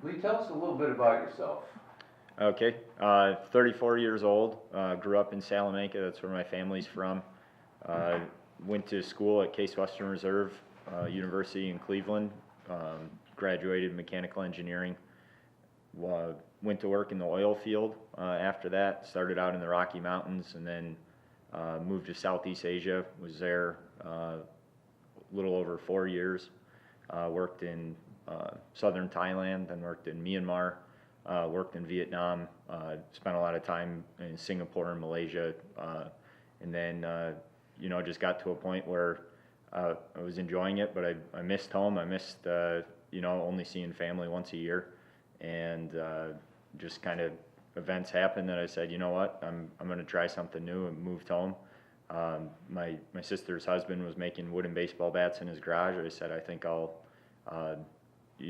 Lee, tell us a little bit about yourself. Okay, 34 years old, grew up in Salamanca, that's where my family's from. Went to school at Case Western Reserve University in Cleveland, graduated in mechanical engineering. Went to work in the oil field after that, started out in the Rocky Mountains, and then moved to Southeast Asia, was there a little over 4 years. Worked in southern Thailand, then worked in Myanmar, worked in Vietnam, spent a lot of time in Singapore and Malaysia, and then just got to a point where I was enjoying it, but I missed home. I missed only seeing family once a year, and just kind of events happened that I said, you know what, I'm going to try something new, and moved home. My sister's husband was making wooden baseball bats in his garage. I said, I think I'll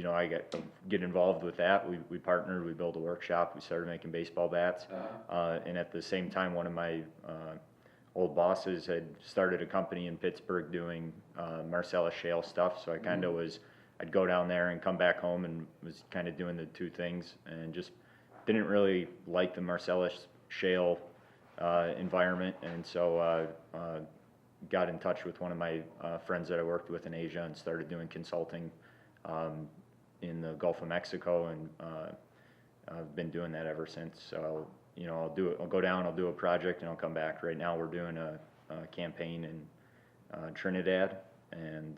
I get involved with that. We partnered, we built a workshop, we started making baseball bats. And at the same time, one of my old bosses had started a company in Pittsburgh doing Marcellus shale stuff. So I kind of I'd go down there and come back home and was kind of doing the two things, and just didn't really like the Marcellus shale environment. And so got in touch with one of my friends that I worked with in Asia and started doing consulting in the Gulf of Mexico, and I've been doing that ever since. So I'll go down, I'll do a project, and I'll come back. Right now we're doing a campaign in Trinidad, and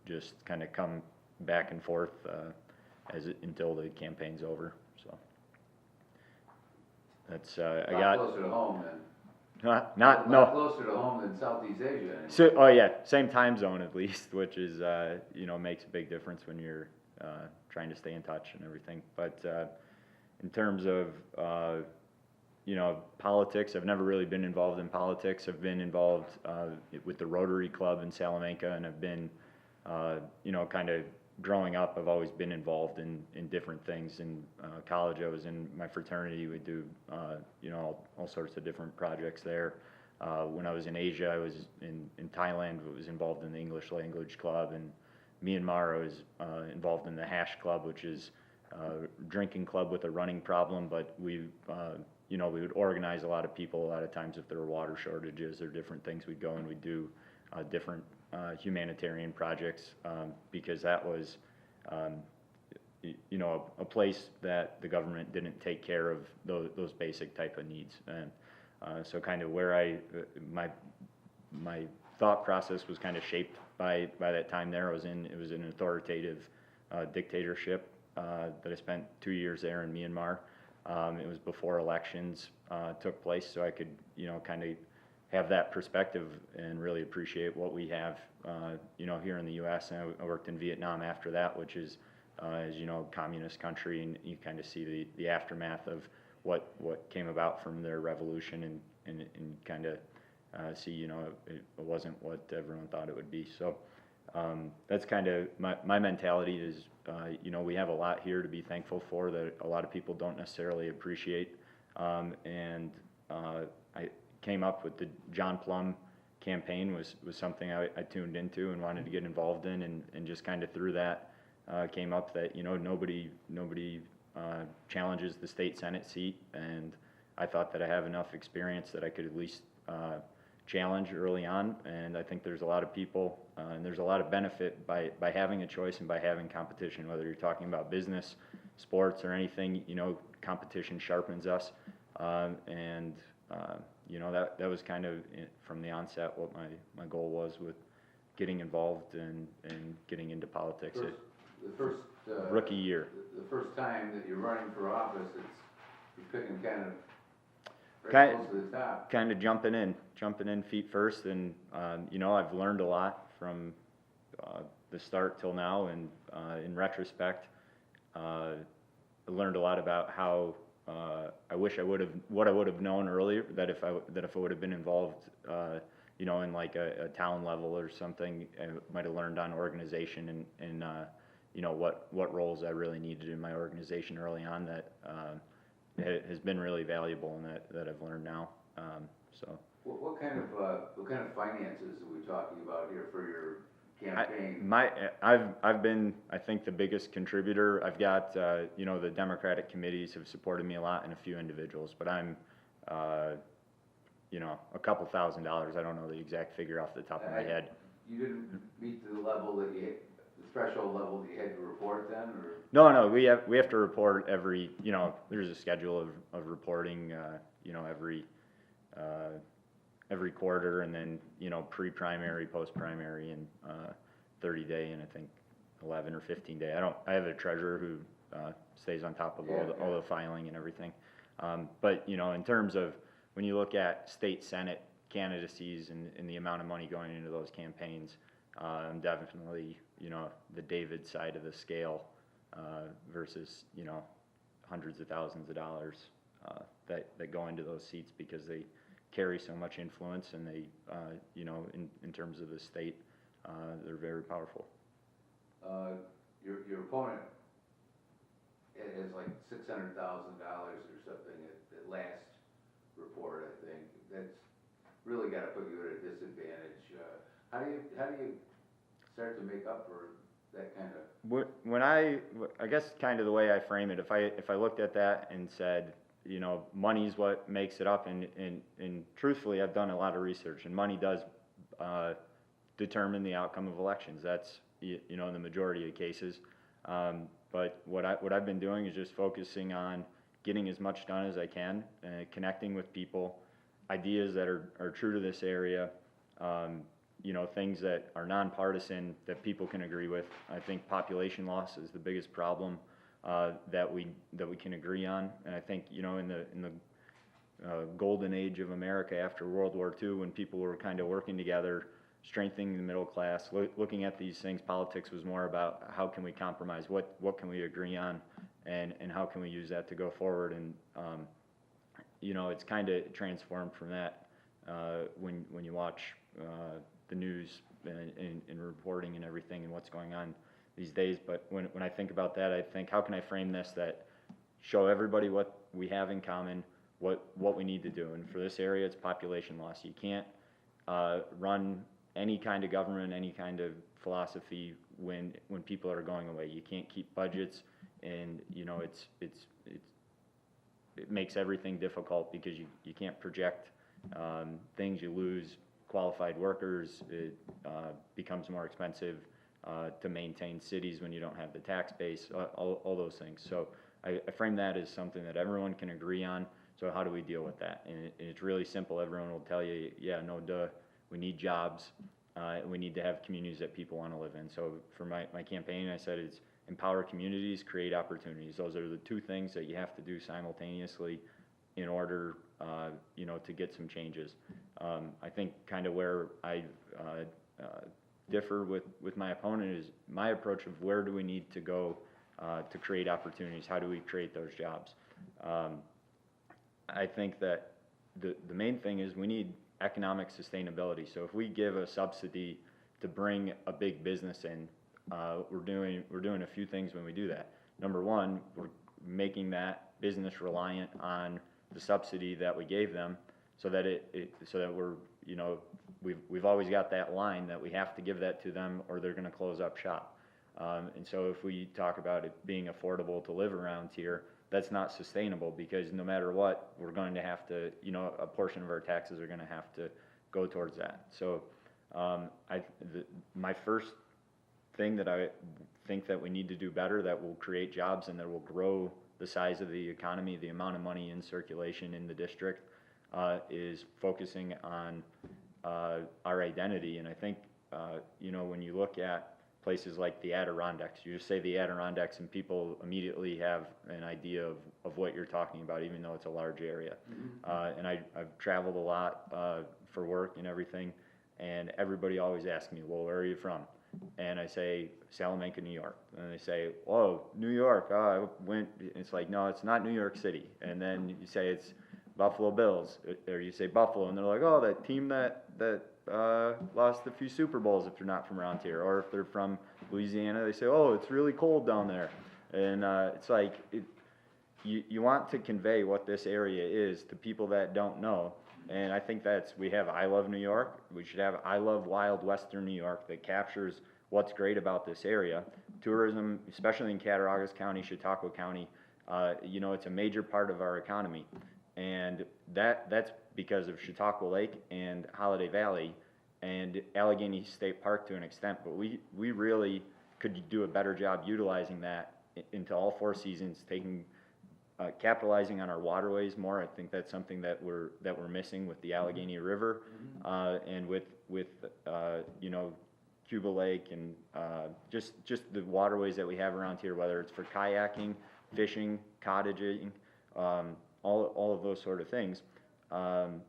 just kind of come back and forth until the campaign's over. So that's I got closer to home then. Not Closer to home than Southeast Asia. So, oh yeah, same time zone at least, which is makes a big difference when you're trying to stay in touch and everything. But in terms of politics, I've never really been involved in politics. I've been involved with the Rotary Club in Salamanca, and I've been kind of growing up, I've always been involved in different things. In college, I was in my fraternity. We do, all sorts of different projects there. When I was in Asia, I was in Thailand, I was involved in the English Language Club. And Myanmar, I was involved in the Hash Club, which is a drinking club with a running problem. But we would organize a lot of people. A lot of times if there were water shortages or different things, we'd go and we'd do different humanitarian projects, because that was a place that the government didn't take care of those basic type of needs. And so kind of where my thought process was kind of shaped by that time there. It was an authoritative dictatorship that I spent 2 years there in Myanmar. It was before elections took place, so I could kind of have that perspective and really appreciate what we have, here in the U.S. And I worked in Vietnam after that, which is, as you know, a communist country, and you kind of see the aftermath of what came about from their revolution, and kind of see, it wasn't what everyone thought it would be. So that's kind of my mentality is, we have a lot here to be thankful for that a lot of people don't necessarily appreciate, and I came up with the John Plum campaign was something I tuned into and wanted to get involved in, and just kind of through that came up that nobody challenges the state senate seat, and I thought that I have enough experience that I could at least challenge early on. And I think there's a lot of people and there's a lot of benefit by having a choice and by having competition, whether you're talking about business, sports, or anything. Competition sharpens us, and that was kind of from the onset what my goal was with getting involved and getting into politics. The first rookie year. The first time that you're running for office, you're picking kind of close to the top. Kind of jumping in feet first, and I've learned a lot from the start till now, and in retrospect, I learned a lot about how. I wish I would have known earlier, that if I would have been involved, in like a town level or something, I might have learned on organization and what roles I really needed in my organization early on. That has been really valuable, and that I've learned now. So. What kind of finances are we talking about here for campaign? I've been, I think, the biggest contributor. I've got, you know, the Democratic committees have supported me a lot, and a few individuals, but I'm, you know, a couple $1,000s. I don't know the exact figure off the top of my head. You didn't meet the level that you, the threshold level that you had to report then, or? No, we have to report every, you know, there's a schedule of reporting, you know, every quarter, and then, you know, pre-primary, post-primary, and 30-day, and I think 11 or 15-day. I have a treasurer who stays on top of all the filing and everything. But, you know, in terms of when you look at state Senate candidacies and the amount of money going into those campaigns, I'm definitely, you know, the David side of the scale versus, you know, hundreds of thousands of dollars that go into those seats because they carry so much influence, and they, you know, in terms of the state, they're very powerful. Your opponent has like $600,000 or something at last report, I think. That's really got to put you at a disadvantage. How do you start to make up for that kind of? When I guess kind of the way I frame it, if I looked at that and said, you know, money's what makes it up, and truthfully, I've done a lot of research, and money does determine the outcome of elections. That's, you know, in the majority of cases. But what I've been doing is just focusing on getting as much done as I can, connecting with people, ideas that are true to this area, you know, things that are nonpartisan that people can agree with. I think population loss is the biggest problem that we can agree on, and I think, you know, in the golden age of America after World War II, when people were kind of working together, strengthening the middle class, looking at these things, politics was more about how can we compromise, what can we agree on, and how can we use that to go forward. And you know, it's kind of transformed from that when you watch the news and reporting and everything and what's going on these days. But when I think about that, I think, how can I frame this that show everybody what we have in common, what we need to do. And for this area, it's population loss. You can't run any kind of government, any kind of philosophy when people are going away. You can't keep budgets, and you know, it makes everything difficult because you can't project things. You lose qualified workers. It becomes more expensive to maintain cities when you don't have the tax base, all those things. So I frame that as something that everyone can agree on. So how do we deal with that? And it's really simple. Everyone will tell you, yeah, no duh, we need jobs, and we need to have communities that people want to live in. So for my campaign, I said it's empower communities, create opportunities. Those are the two things that you have to do simultaneously in order, you know, to get some changes. I think kind of where I differ with my opponent is my approach of where do we need to go to create opportunities. How do we create those jobs? I think that the main thing is we need economic sustainability. So if we give a subsidy to bring a big business in, we're doing a few things when we do that. Number one, we're making that business reliant on the subsidy that we gave them, so that so that we're, you know, we've always got that line that we have to give that to them or they're going to close up shop. And so if we talk about it being affordable to live around here, that's not sustainable, because no matter what, we're going to have to, you know, a portion of our taxes are going to have to go towards that. So my first thing that I think that we need to do better, that will create jobs and that will grow the size of the economy, the amount of money in circulation in the district, is focusing on our identity. And I think, you know, when you look at places like the Adirondacks, you just say the Adirondacks and people immediately have an idea of what you're talking about, even though it's a large area. Mm-hmm. And I've traveled a lot for work and everything, and everybody always asks me, well, where are you from? And I say, Salamanca, New York. And they say, oh, New York, I went. It's like, no, it's not New York City. And then you say it's Buffalo Bills, or you say Buffalo, and they're like, oh, that team that lost a few Super Bowls, if they're not from around here. Or if they're from Louisiana, they say, oh, it's really cold down there. And it's like, you want to convey what this area is to people that don't know, And I think we have I Love New York. We should have I Love Wild Western New York that captures what's great about this area. Tourism, especially in Cattaraugus County, Chautauqua County, it's a major part of our economy. And that's because of Chautauqua Lake and Holiday Valley and Allegheny State Park to an extent. But we really could do a better job utilizing that into all 4 seasons, capitalizing on our waterways more. I think that's something that we're missing with the Allegheny River, and with Cuba Lake and just the waterways that we have around here, whether it's for kayaking, fishing, cottaging, all of those sort of things. And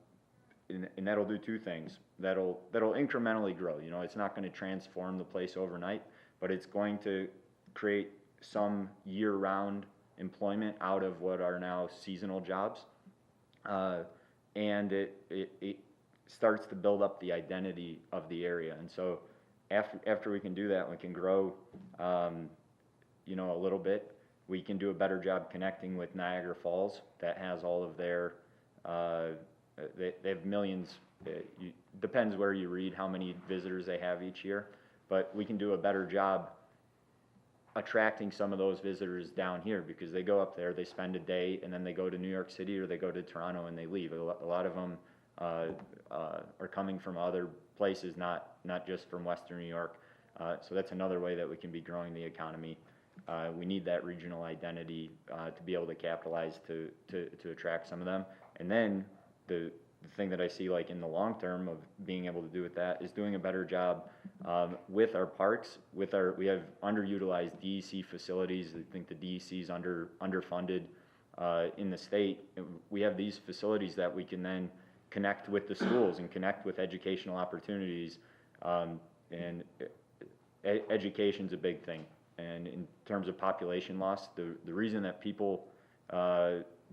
that'll do 2 things. That'll incrementally grow. It's not going to transform the place overnight, but it's going to create some year-round employment out of what are now seasonal jobs, and it starts to build up the identity of the area. And so after we can do that, we can grow, a little bit. We can do a better job connecting with Niagara Falls. That has all of their, they have millions. Depends where you read how many visitors they have each year, but we can do a better job attracting some of those visitors down here, because they go up there, they spend a day, and then they go to New York City or they go to Toronto and they leave. A lot of them are coming from other places, not just from Western New York. So that's another way that we can be growing the economy. We need that regional identity to be able to capitalize to attract some of them. And then the thing that I see, like in the long term, of being able to do with that is doing a better job with our parks. We have underutilized DEC facilities. I think the DEC is underfunded in the state. We have these facilities that we can then connect with the schools and connect with educational opportunities. And education's a big thing. And in terms of population loss, the reason that people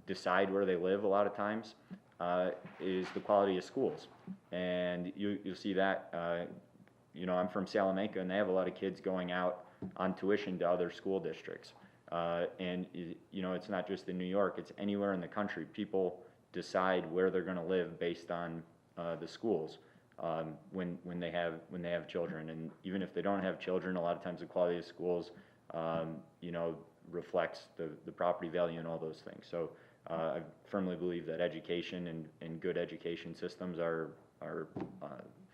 decide where they live a lot of times is the quality of schools. And you'll see that, I'm from Salamanca, and they have a lot of kids going out on tuition to other school districts. And it's not just in New York, it's anywhere in the country. People decide where they're going to live based on the schools when they have children. And even if they don't have children, a lot of times the quality of schools reflects the property value and all those things. So I firmly believe that education and good education systems are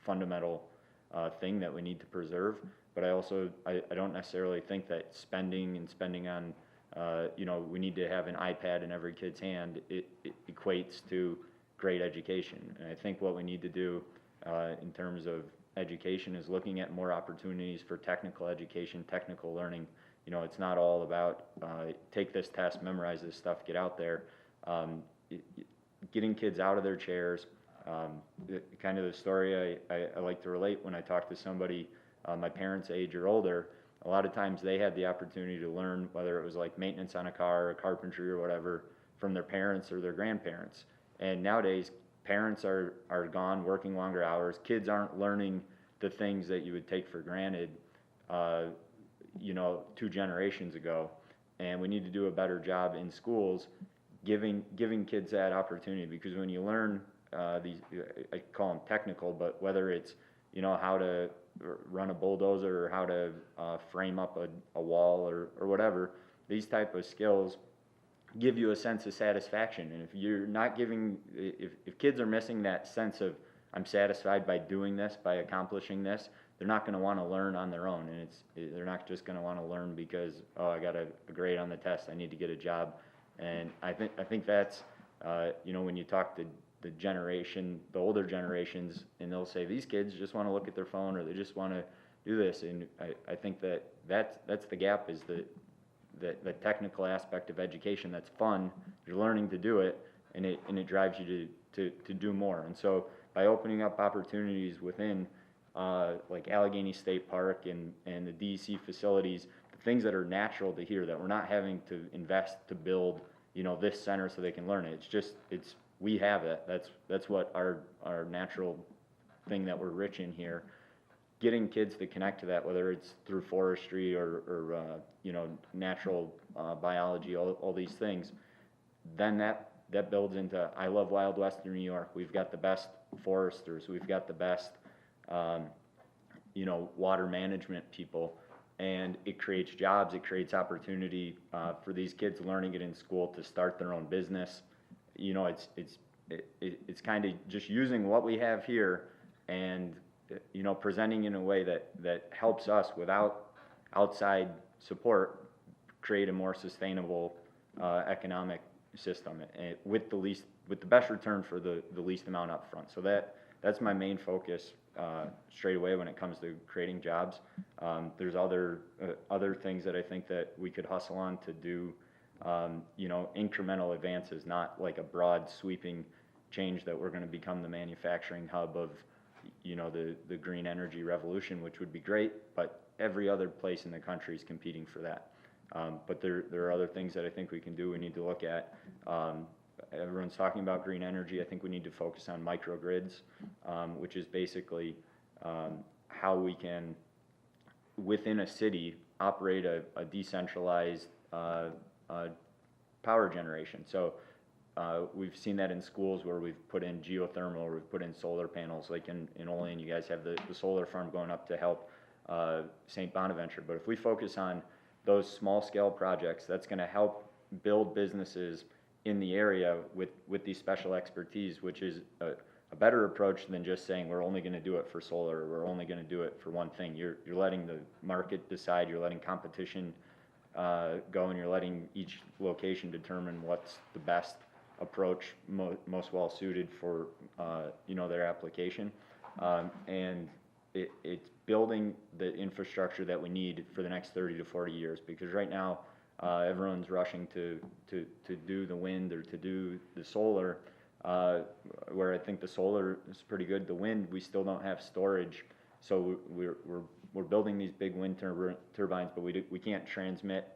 fundamental thing that we need to preserve. But I don't necessarily think that spending on we need to have an iPad in every kid's hand. It equates to great education. And I think what we need to do in terms of education is looking at more opportunities for technical education, technical learning. It's not all about take this test, memorize this stuff, get out there. Getting kids out of their chairs. Kind of the story I like to relate when I talk to somebody my parents' age or older. A lot of times they had the opportunity to learn, whether it was like maintenance on a car or carpentry or whatever, from their parents or their grandparents. And nowadays, parents are gone working longer hours. Kids aren't learning the things that you would take for granted, 2 generations ago. And we need to do a better job in schools giving kids that opportunity, because when you learn these, I call them technical, but whether it's how to run a bulldozer or how to frame up a wall or whatever, these type of skills give you a sense of satisfaction. And if you're not if kids are missing that sense of I'm satisfied by doing this, by accomplishing this, they're not going to want to learn on their own. And they're not just going to want to learn because, I got a grade on the test, I need to get a job. And I think that's when you talk to the older generations, and they'll say these kids just want to look at their phone, or they just want to do this. And I think that's the gap, is the technical aspect of education. That's fun, you're learning to do it, and it drives you to do more. And so by opening up opportunities within like Allegheny State Park and the DEC facilities, the things that are natural to here, that we're not having to invest to build this center so they can learn it. We have it. That's what our natural thing that we're rich in here. Getting kids to connect to that, whether it's through forestry or natural biology, all these things, then that builds into, I love Wild Western New York. We've got the best foresters. We've got the best, water management people. And it creates jobs, it creates opportunity for these kids learning it in school to start their own business. It's kind of just using what we have here and, presenting in a way that helps us without outside support create a more sustainable economic system with the best return for the least amount up front. So that's my main focus straight away when it comes to creating jobs. There's other things that I think that we could hustle on to do, incremental advances, not like a broad sweeping change that we're going to become the manufacturing hub of, the green energy revolution, which would be great, but every other place in the country is competing for that. But there are other things that I think we can do. We need to look at. Everyone's talking about green energy. I think we need to focus on microgrids, which is basically how we can, within a city, operate a decentralized power generation. So we've seen that in schools where we've put in geothermal, or we've put in solar panels, like in Olean, you guys have the solar farm going up to help St. Bonaventure. But if we focus on those small-scale projects, that's going to help build businesses in the area with these special expertise, which is a better approach than just saying we're only going to do it for solar, or we're only going to do it for one thing. You're letting the market decide, you're letting competition go, and you're letting each location determine what's the best approach, most well suited for their application, and it's building the infrastructure that we need for the next 30 to 40 years, because right now everyone's rushing to do the wind or to do the solar, where I think the solar is pretty good. The wind, we still don't have storage, so we're building these big wind turbines, but we can't transmit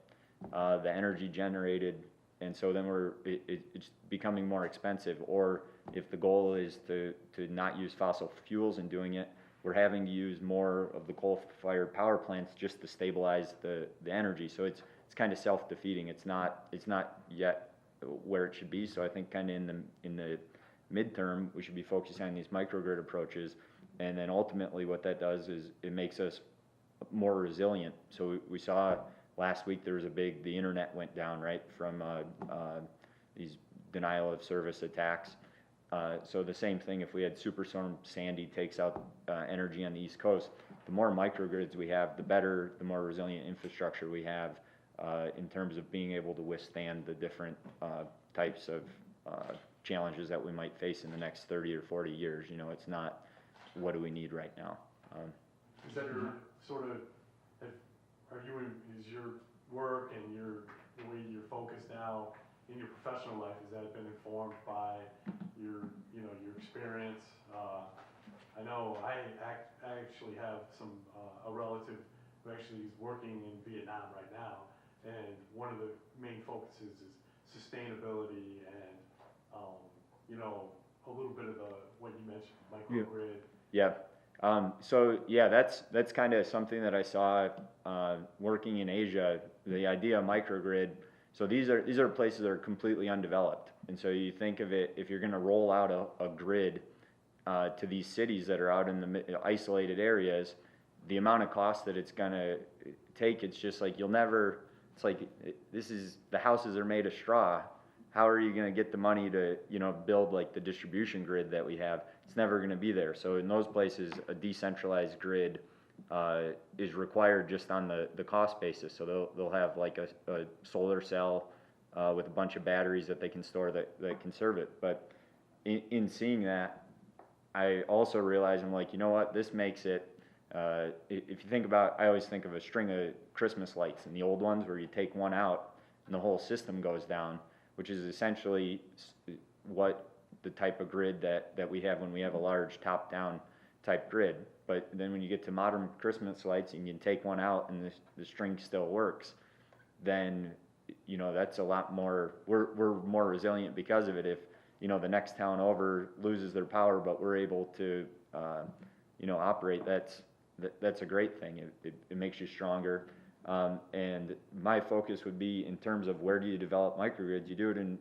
the energy generated, and so then it's becoming more expensive. Or if the goal is to not use fossil fuels in doing it, we're having to use more of the coal-fired power plants just to stabilize the energy. So it's kind of self-defeating. It's not yet where it should be. So I think kind of in the midterm, we should be focusing on these microgrid approaches, and then ultimately what that does is it makes us more resilient. So we saw last week there was the internet went down, right, from these denial of service attacks. So the same thing, if we had Superstorm Sandy takes out energy on the East Coast, the more microgrids we have, the better, the more resilient infrastructure we have in terms of being able to withstand the different types of challenges that we might face in the next 30 or 40 years. It's not what do we need right now. Is that your sort of, is your work and the way you're focused now in your professional life, has that been informed by your experience? I know I actually have a relative who actually is working in Vietnam right now, and one of the main focuses is sustainability and a little bit of what you mentioned, microgrid. Yeah. So yeah, that's kind of something that I saw working in Asia. The idea of microgrid. So these are places that are completely undeveloped, and so you think of it, if you're going to roll out a grid to these cities that are out in the isolated areas, the amount of cost that it's going to take, it's just like it's like the houses are made of straw. How are you going to get the money to build like the distribution grid that we have? It's never going to be there. So in those places, a decentralized grid is required just on the cost basis. So they'll have like a solar cell with a bunch of batteries that they can store that can serve it. But in seeing that, I also realize, I'm like, what, this makes it, if you think about, I always think of a string of Christmas lights, and the old ones where you take one out and the whole system goes down, which is essentially what the type of grid that we have when we have a large top-down type grid. But then when you get to modern Christmas lights and you can take one out and the string still works, then that's a lot more, we're more resilient because of it. If the next town over loses their power, but we're able to operate, that's a great thing. It makes you stronger. And my focus would be in terms of where do you develop microgrids. You do it in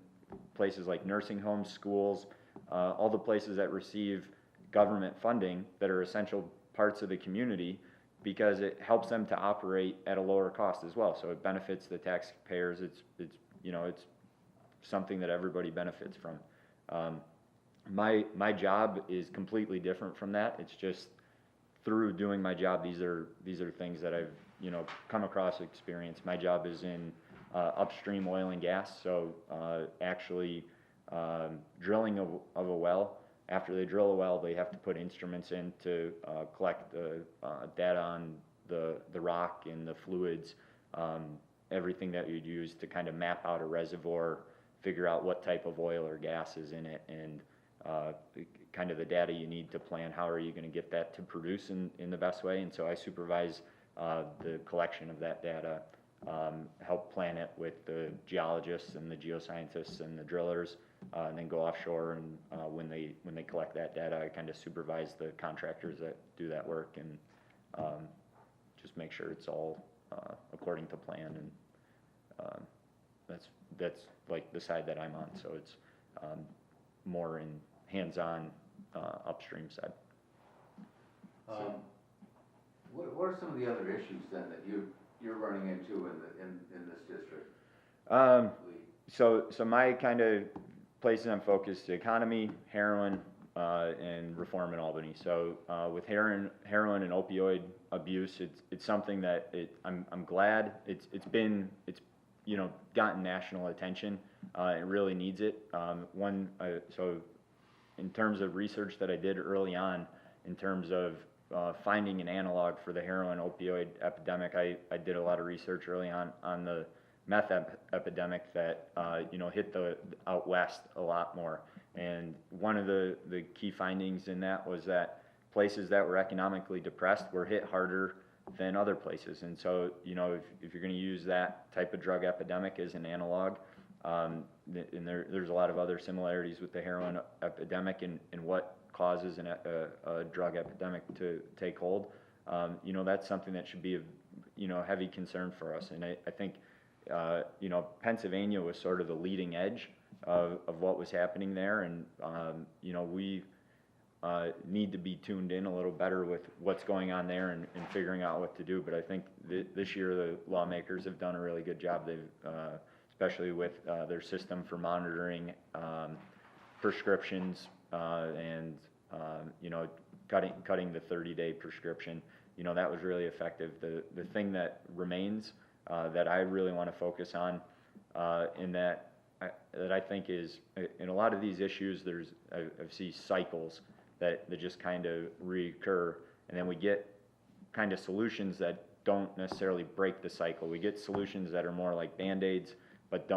places like nursing homes, schools, all the places that receive government funding that are essential parts of the community, because it helps them to operate at a lower cost as well. So it benefits the taxpayers. It's something that everybody benefits from. My job is completely different from that. It's just through doing my job, these are things that I've come across, experience. My job is in upstream oil and gas, so actually drilling of a well. After they drill a well, they have to put instruments in to collect the data on the rock and the fluids, everything that you'd use to kind of map out a reservoir, figure out what type of oil or gas is in it, and kind of the data you need to plan how are you going to get that to produce in the best way. And so I supervise the collection of that data, help plan it with the geologists and the geoscientists and the drillers, and then go offshore. And when they collect that data, I kind of supervise the contractors that do that work, and just make sure it's all according to plan. And that's like the side that I'm on. So it's more in hands-on upstream side. What are some of the other issues then that you're running into in this district? So my kind of places I'm focused: economy, heroin, and reform in Albany. So with heroin and opioid abuse, it's something that I'm glad it's gotten national attention. It really needs it. So in terms of research that I did early on, in terms of finding an analog for the heroin opioid epidemic, I did a lot of research early on the meth epidemic that hit out west a lot more. And one of the key findings in that was that places that were economically depressed were hit harder than other places. And so if you're going to use that type of drug epidemic as an analog, and there's a lot of other similarities with the heroin epidemic and what causes a drug epidemic to take hold. That's something that should be a heavy concern for us. And I think Pennsylvania was sort of the leading edge of what was happening there, and we need to be tuned in a little better with what's going on there and figuring out what to do. But I think this year the lawmakers have done a really good job. They've especially with their system for monitoring prescriptions and cutting the 30-day prescription. That was really effective. The thing that remains that I really want to focus on, and that I think is in a lot of these issues, I see cycles that just kind of recur, and then we get kind of solutions that don't necessarily break the cycle. We get solutions that are more like Band-Aids, but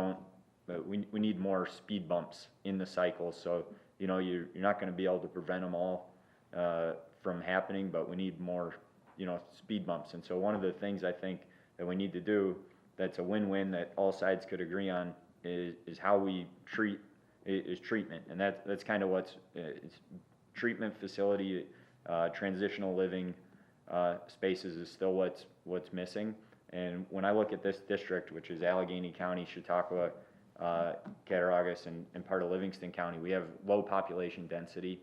we need more speed bumps in the cycle. So you're not going to be able to prevent them all from happening, but we need more speed bumps. And so one of the things I think that we need to do that's a win-win that all sides could agree on is how we treat treatment. And that's kind of it's treatment facility, transitional living spaces is still what's missing. And when I look at this district, which is Allegheny County, Chautauqua, Cattaraugus, and part of Livingston County, we have low population density,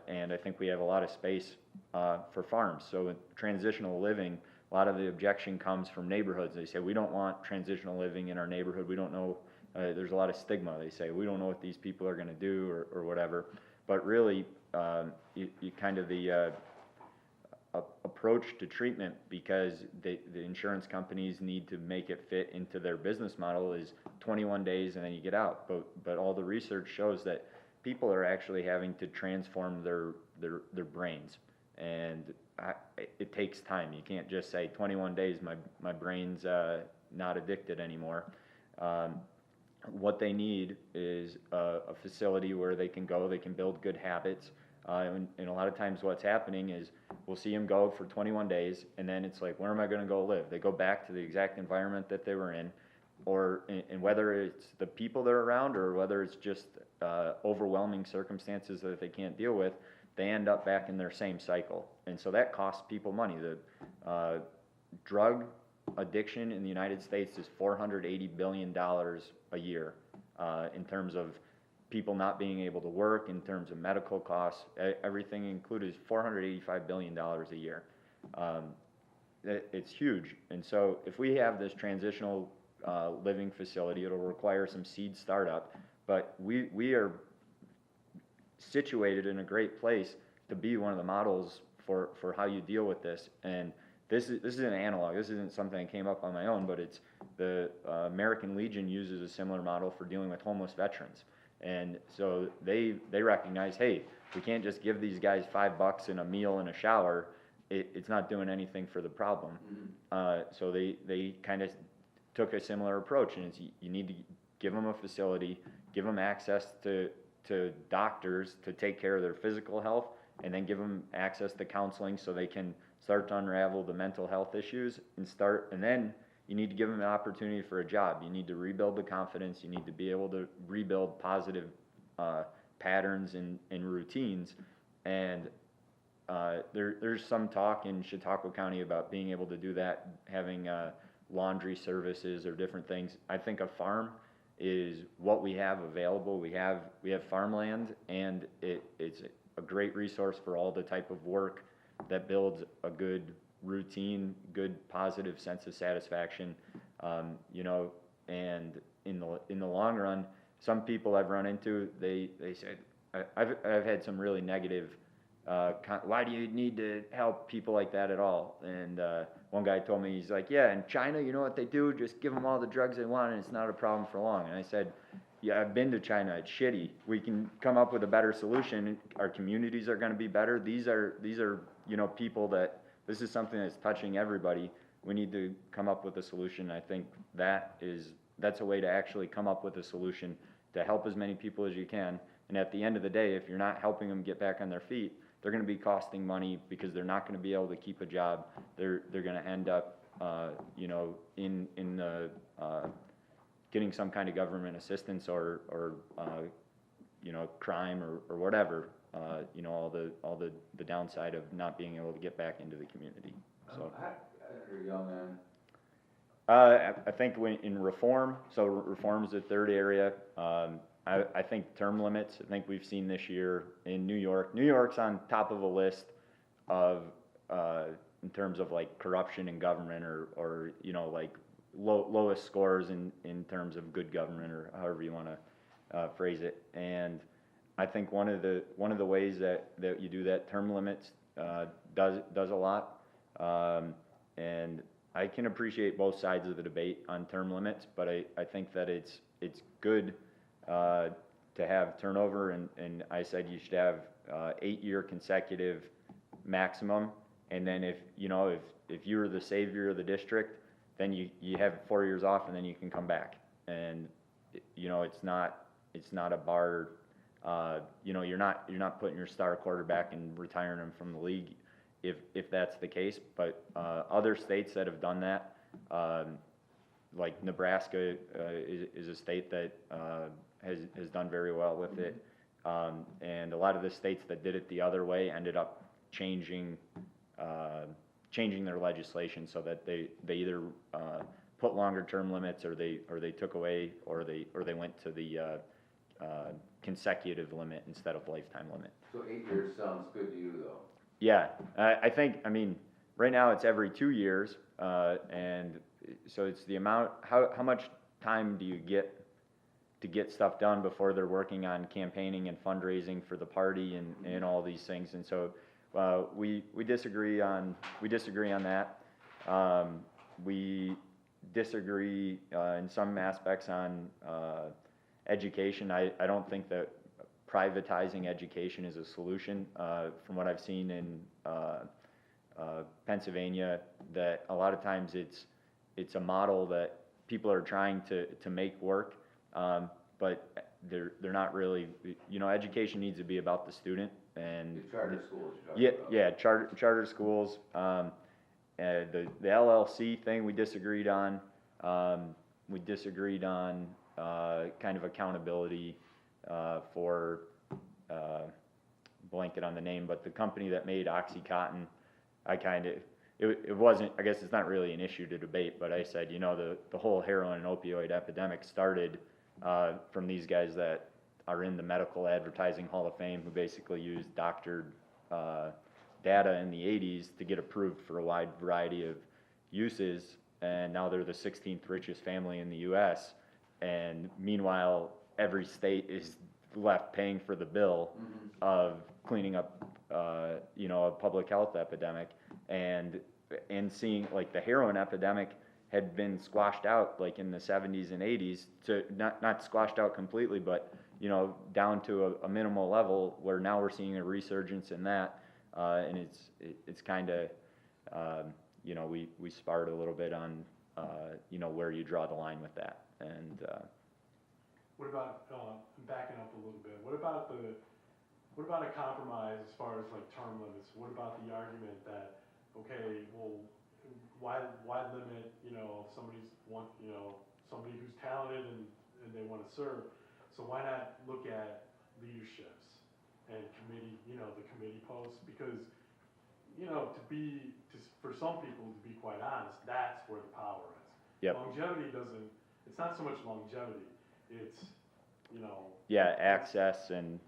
and I think we have a lot of space for farms. So in transitional living, a lot of the objection comes from neighborhoods. They say, we don't want transitional living in our neighborhood. We don't know, there's a lot of stigma. They say, we don't know what these people are going to do or whatever. But really, you kind of the approach to treatment, because the insurance companies need to make it fit into their business model, is 21 days and then you get out. But all the research shows that people are actually having to transform their brains, and it takes time. You can't just say 21 days, my brain's not addicted anymore. What they need is a facility where they can go, they can build good habits. And a lot of times what's happening is we'll see them go for 21 days, and then it's like, where am I going to go live? They go back to the exact environment that they were in, and whether it's the people they're around or whether it's just overwhelming circumstances that they can't deal with, they end up back in their same cycle. And so that costs people money. The drug addiction in the United States is $480 billion a year. in terms of people not being able to work, in terms of medical costs, everything included is $485 billion a year. It's huge. And so if we have this transitional living facility, it'll require some seed startup, but we are situated in a great place to be one of the models for how you deal with this. And this is an analog. This isn't something that came up on my own, but it's the American Legion uses a similar model for dealing with homeless veterans. And so they recognize, hey, we can't just give these guys $5 and a meal and a shower. It's not doing anything for the problem. So they kind of took a similar approach, and it's, you need to give them a facility, give them access to doctors to take care of their physical health, and then give them access to counseling so they can start to unravel the mental health issues and then you need to give them an opportunity for a job. You need to rebuild the confidence. You need to be able to rebuild positive patterns and routines. And there's some talk in Chautauqua County about being able to do that, having laundry services or different things. I think a farm is what we have available. We have farmland, and it's a great resource for all the type of work that builds a good routine, good positive sense of satisfaction, you know. And in the long run, some people I've run into, they said, I've had some really negative, why do you need to help people like that at all? And one guy told me, he's like, yeah, in China, you know what they do? Just give them all the drugs they want, and it's not a problem for long. And I said, yeah, I've been to China. It's shitty. We can come up with a better solution. Our communities are going to be better. These are you know, people that, this is something that's touching everybody. We need to come up with a solution. I think that's a way to actually come up with a solution to help as many people as you can. And at the end of the day, if you're not helping them get back on their feet, they're going to be costing money because they're not going to be able to keep a job. They're going to end up, you know, in the getting some kind of government assistance or you know, crime or whatever. You know, all the downside of not being able to get back into the community. So. You're young man. I think in reform, so reform is the third area. I think term limits, I think we've seen this year in New York. New York's on top of a list of, in terms of like corruption in government or you know, like lowest scores in terms of good government, or however you want to phrase it. And I think one of the ways that you do that, term limits does a lot. And I can appreciate both sides of the debate on term limits, but I think that it's good to have turnover, and I said you should have 8-year consecutive maximum, and then if you're the savior of the district, then you have 4 years off, and then you can come back. And you know, it's not a bar. You know, you're not putting your star quarterback and retiring him from the league if that's the case. But other states that have done that, like Nebraska is a state that has done very well with it, and a lot of the states that did it the other way ended up changing their legislation so that they either put longer term limits, or they took away, or they went to the consecutive limit instead of lifetime limit. So 8 years sounds good to you, though. Yeah, I think, I mean, right now it's every 2 years, and so it's the amount, how much time do you get to get stuff done before they're working on campaigning and fundraising for the party and all these things. And so we disagree on that. We disagree in some aspects on education. I don't think that privatizing education is a solution. From what I've seen in Pennsylvania, that a lot of times it's a model that people are trying to make work, but they're not really. You know, education needs to be about the student. And the charter schools. Charter schools. The LLC thing we disagreed on. We disagreed on kind of accountability for blanket on the name, but the company that made OxyContin, it wasn't, I guess it's not really an issue to debate, but I said, you know, the whole heroin and opioid epidemic started from these guys that are in the Medical Advertising Hall of Fame, who basically used doctored data in the 80s to get approved for a wide variety of uses, and now they're the 16th richest family in the U.S., and meanwhile, every state is left paying for the bill of cleaning up, a public health epidemic, and seeing like the heroin epidemic had been squashed out like in the 70s and 80s, to not squashed out completely, but down to a minimal level, where now we're seeing a resurgence in that, and it's kind of we sparred a little bit on where you draw the line with that. And what about backing up a little bit? What about a compromise as far as like term limits? What about the argument that, okay, well, why limit somebody who's talented and they want to serve? So why not look at leaderships and the committee posts? Because for some people, to be quite honest, that's where the power is. Yep. Longevity it's not so much longevity, it's, yeah, access and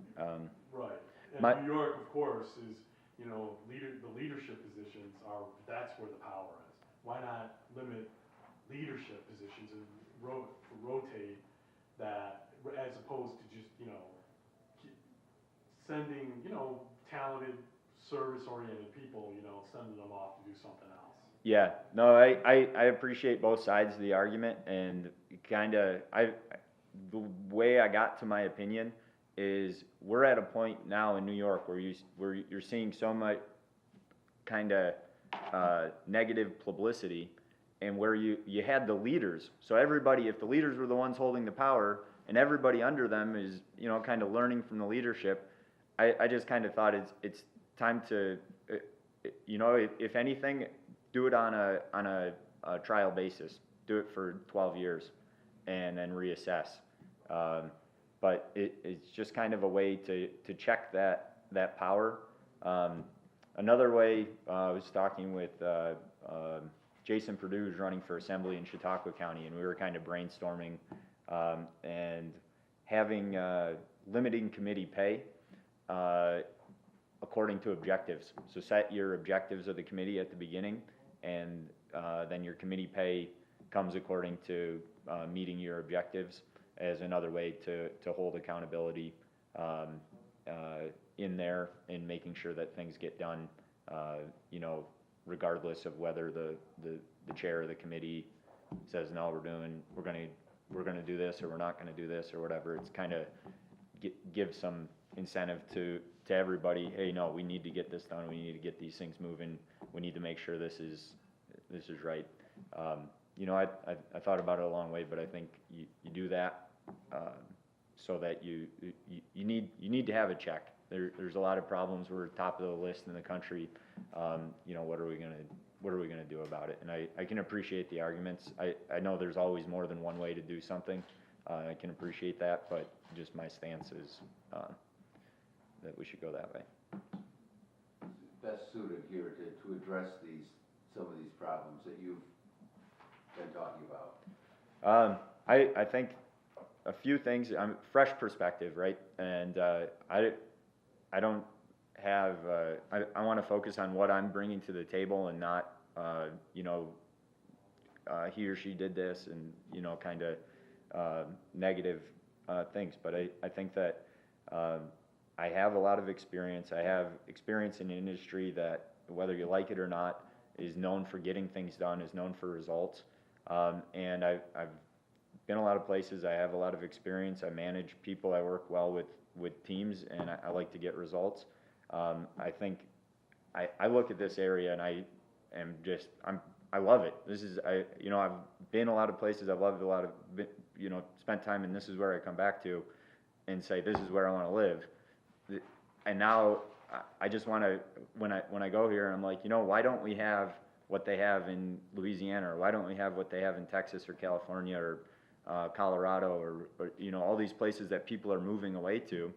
right. And New York, of course, is, the leadership positions that's where the power is. Why not limit leadership positions and rotate that, as opposed to just, sending, talented, service-oriented people, sending them off to do something else. Yeah, no, I appreciate both sides of the argument, and the way I got to my opinion is we're at a point now in New York where you're seeing so much negative publicity, and where you had the leaders. So everybody, if the leaders were the ones holding the power, and everybody under them is kind of learning from the leadership, I just kind of thought it's time to if anything, do it on a trial basis. Do it for 12 years, and then reassess. But it's just kind of a way to check that power. Another way, I was talking with Jason Perdue, who's running for assembly in Chautauqua County, and we were kind of brainstorming and having limiting committee pay according to objectives. So set your objectives of the committee at the beginning, and then your committee pay comes according to meeting your objectives, as another way to hold accountability in there, and making sure that things get done, regardless of whether the chair of the committee says, no, we're gonna do this, or we're not gonna do this, or whatever. It's kind of give some incentive to everybody. Hey, no, we need to get this done. We need to get these things moving. We need to make sure this is right. I thought about it a long way, but I think you do that so that you need to have a check. There's a lot of problems. We're top of the list in the country. What are we gonna do about it? And I can appreciate the arguments. I know there's always more than one way to do something. I can appreciate that, but just my stance is that we should go that way. Best suited here to address some of these problems that you've been talking about? I think a few things. Fresh perspective, right? And I don't have. I want to focus on what I'm bringing to the table, and not he or she did this, and kind of negative things. But I think that I have a lot of experience. I have experience in an industry that, whether you like it or not, is known for getting things done, is known for results. And I've been a lot of places. I have a lot of experience. I manage people. I work well with teams, and I like to get results. I think I look at this area, and I love it. I've been a lot of places. I've loved a lot of, spent time, and this is where I come back to and say, this is where I want to live. And now I just want to, when I go here, I'm like, why don't we have what they have in Louisiana, or why don't we have what they have in Texas or California or Colorado, or all these places that people are moving away to?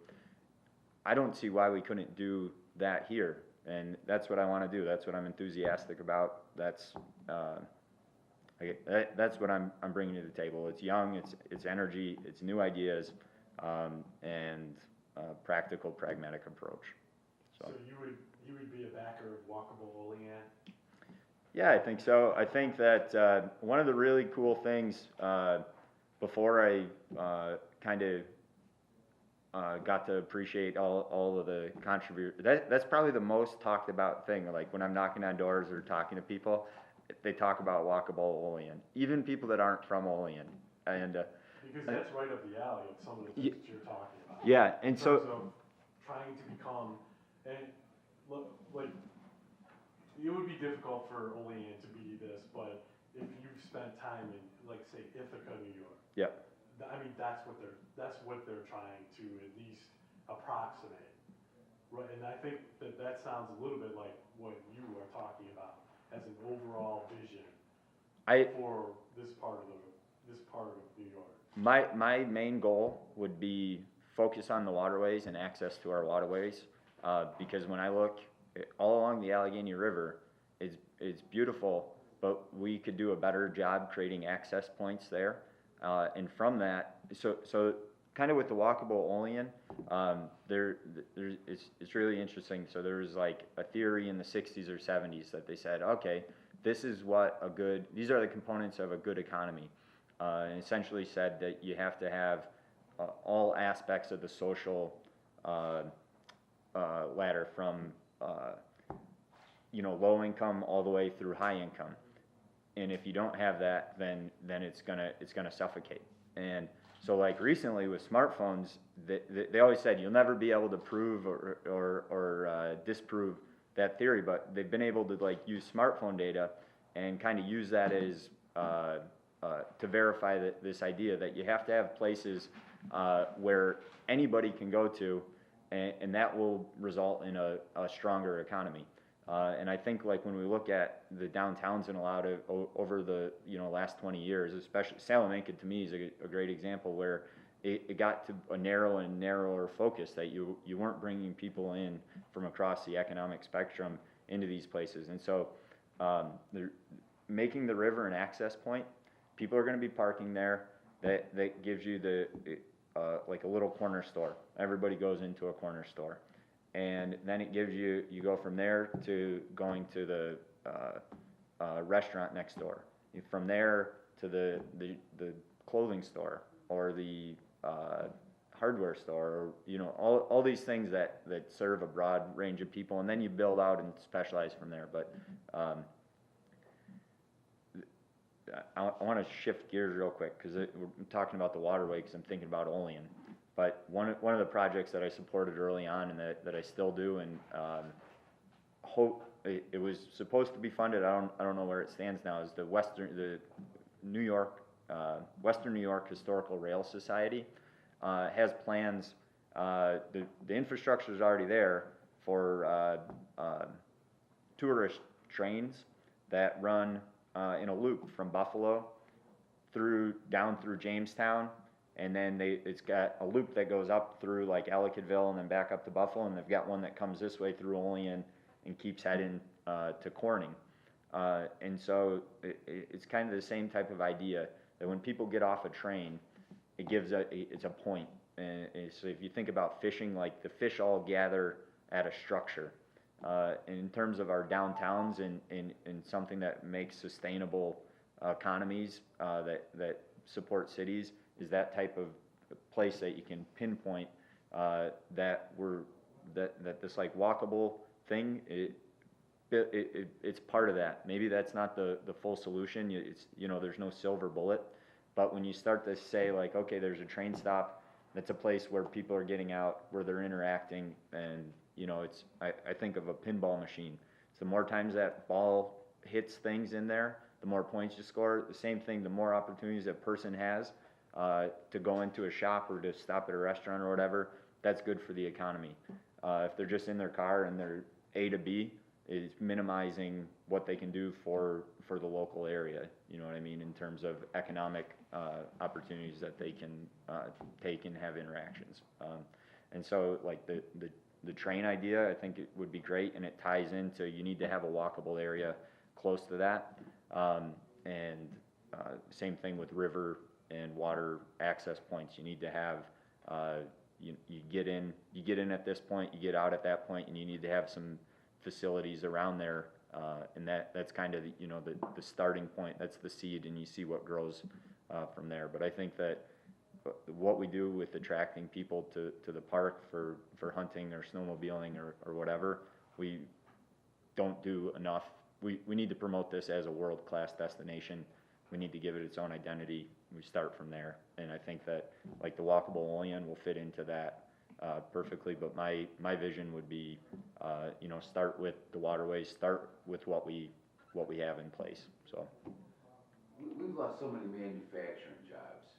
I don't see why we couldn't do that here, and that's what I want to do. That's what I'm enthusiastic about. That's That's what I'm bringing to the table. It's young, it's energy, it's new ideas, and practical, pragmatic approach. So you would be a backer of walkable Olean? Yeah, I think so. I think that one of the really cool things before I kind of got to appreciate all of the contributors. That's probably the most talked about thing. Like when I'm knocking on doors or talking to people, they talk about walkable Olean. Even people that aren't from Olean. And because that's right up the alley of some of the things that you're talking about. yeah, and in terms of trying to become, and look, like it would be difficult for Olean to be this, but if you've spent time in, like, say, Ithaca, New York. yeah. I mean, that's what they're trying to at least approximate, right? And I think that sounds a little bit like what you are talking about as an overall vision for this part of New York. My main goal would be focus on the waterways and access to our waterways, because when I look all along the Allegheny River, it's beautiful, but we could do a better job creating access points there. And from that, so kind of with the walkable Olean, it's really interesting. So there was like a theory in the 60s or 70s that they said, okay, these are the components of a good economy. And essentially said that you have to have all aspects of the social ladder from low income all the way through high income. And if you don't have that, then it's gonna suffocate. And so like recently with smartphones, they always said you'll never be able to prove or disprove that theory, but they've been able to like use smartphone data and kind of use that as to verify this idea that you have to have places where anybody can go to, and that will result in a stronger economy. And I think like when we look at the downtowns in a lot of over the last 20 years, especially Salamanca to me is a great example where it got to a narrow and narrower focus that you weren't bringing people in from across the economic spectrum into these places. And so making the river an access point, people are going to be parking there. That gives you the like a little corner store. Everybody goes into a corner store. And then it gives you go from there to going to the restaurant next door. From there to the clothing store or the hardware store, or, all these things that serve a broad range of people, and then you build out and specialize from there. But I want to shift gears real quick because we're talking about the waterway because I'm thinking about Olean. But one of the projects that I supported early on and that I still do, and it was supposed to be funded. I don't know where it stands now. Is the Western New York Historical Rail Society has plans. The infrastructure is already there for tourist trains that run in a loop from Buffalo down through Jamestown. And then it's got a loop that goes up through like Ellicottville and then back up to Buffalo, and they've got one that comes this way through Olean and keeps heading to Corning. And so it's kind of the same type of idea that when people get off a train, it's a point. And so if you think about fishing, like the fish all gather at a structure. And in terms of our downtowns and something that makes sustainable economies that support cities, is that type of place that you can pinpoint that this like walkable thing. It's part of that. Maybe that's not the full solution. There's no silver bullet, but when you start to say like, okay, there's a train stop, that's a place where people are getting out, where they're interacting, and I think of a pinball machine. So the more times that ball hits things in there, the more points you score. The same thing, the more opportunities a person has to go into a shop or to stop at a restaurant or whatever, that's good for the economy. If they're just in their car and they're A to B, it's minimizing what they can do for the local area, you know what I mean, in terms of economic opportunities that they can take and have interactions. And so like the train idea, I think it would be great, and it ties into you need to have a walkable area close to that. And same thing with river and water access points. You need to have, you get in at this point, you get out at that point, and you need to have some facilities around there, and that's kind of the starting point. That's the seed, and you see what grows from there. But I think that what we do with attracting people to the park for hunting or snowmobiling or whatever, we don't do enough. We need to promote this as a world-class destination. We need to give it its own identity. We start from there, and I think that like the walkable Olean will fit into that perfectly. But my vision would be, start with the waterways, start with what we have in place. So we've lost so many manufacturing jobs,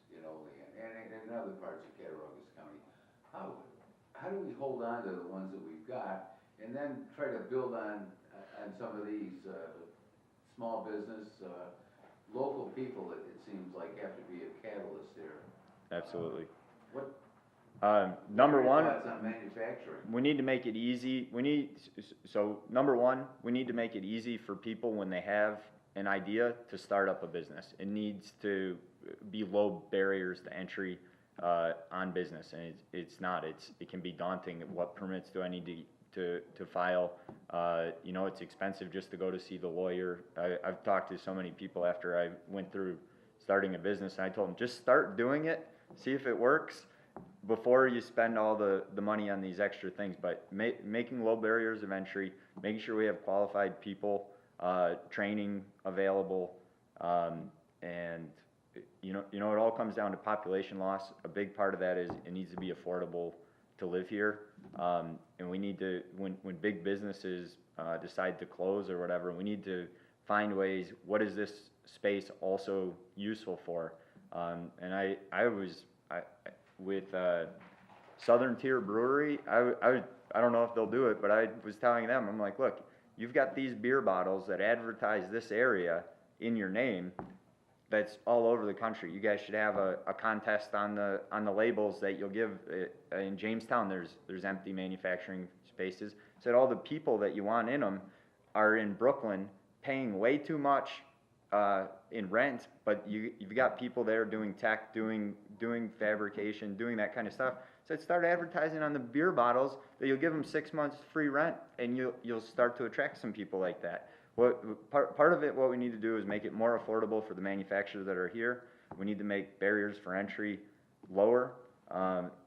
and in other parts of Cattaraugus County. How do we hold on to the ones that we've got, and then try to build on some of these small business, local people that it seems like have to be a catalyst here? Absolutely. Number one, thoughts on manufacturing? we need to make it easy. Number one, we need to make it easy for people when they have an idea to start up a business. It needs to be low barriers to entry on business, and it's not. It can be daunting. What permits do I need to file? It's expensive just to go to see the lawyer. I've talked to so many people after I went through starting a business, and I told them, just start doing it, see if it works, before you spend all the money on these extra things. But making low barriers of entry, making sure we have qualified people, training available, and it all comes down to population loss. A big part of that is it needs to be affordable to live here, and we need to, when big businesses decide to close or whatever, we need to find ways. What is this space also useful for? And I was with Southern Tier Brewery. I don't know if they'll do it, but I was telling them, I'm like, look, you've got these beer bottles that advertise this area in your name. That's all over the country. You guys should have a contest on the labels that you'll give. In Jamestown, there's empty manufacturing spaces. Said all the people that you want in them are in Brooklyn, paying way too much in rent, but you've got people there doing tech, doing fabrication, doing that kind of stuff. So start advertising on the beer bottles that you'll give them 6 months free rent, and you'll start to attract some people like that. Part of it, what we need to do is make it more affordable for the manufacturers that are here. We need to make barriers for entry lower,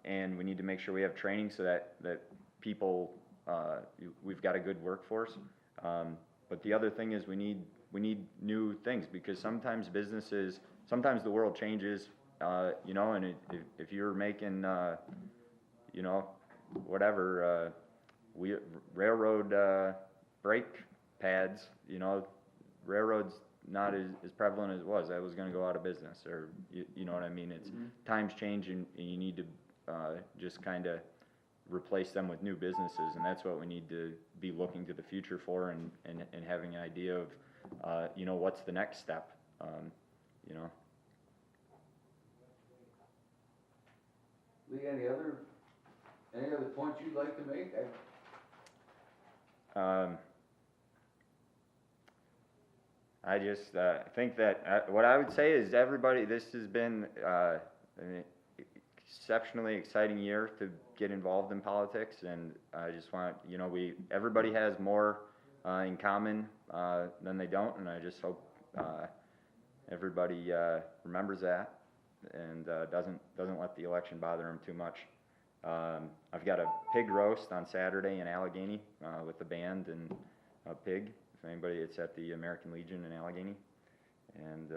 and we need to make sure we have training so that people, we've got a good workforce. But the other thing is we need new things, because sometimes the world changes, and if you're making, railroad brake pads, railroads not as prevalent as it was. That was going to go out of business, or you know what I mean. It's times change, and you need to just kind of replace them with new businesses, and that's what we need to be looking to the future for, and having an idea of what's the next step. Lee, any other points you'd like to make? I just think that what I would say is everybody, this has been an exceptionally exciting year to get involved in politics, and I just want, everybody has more in common than they don't, and I just hope everybody remembers that and doesn't let the election bother them too much. I've got a pig roast on Saturday in Allegheny with the band and a pig. If anybody, it's at the American Legion in Allegheny, and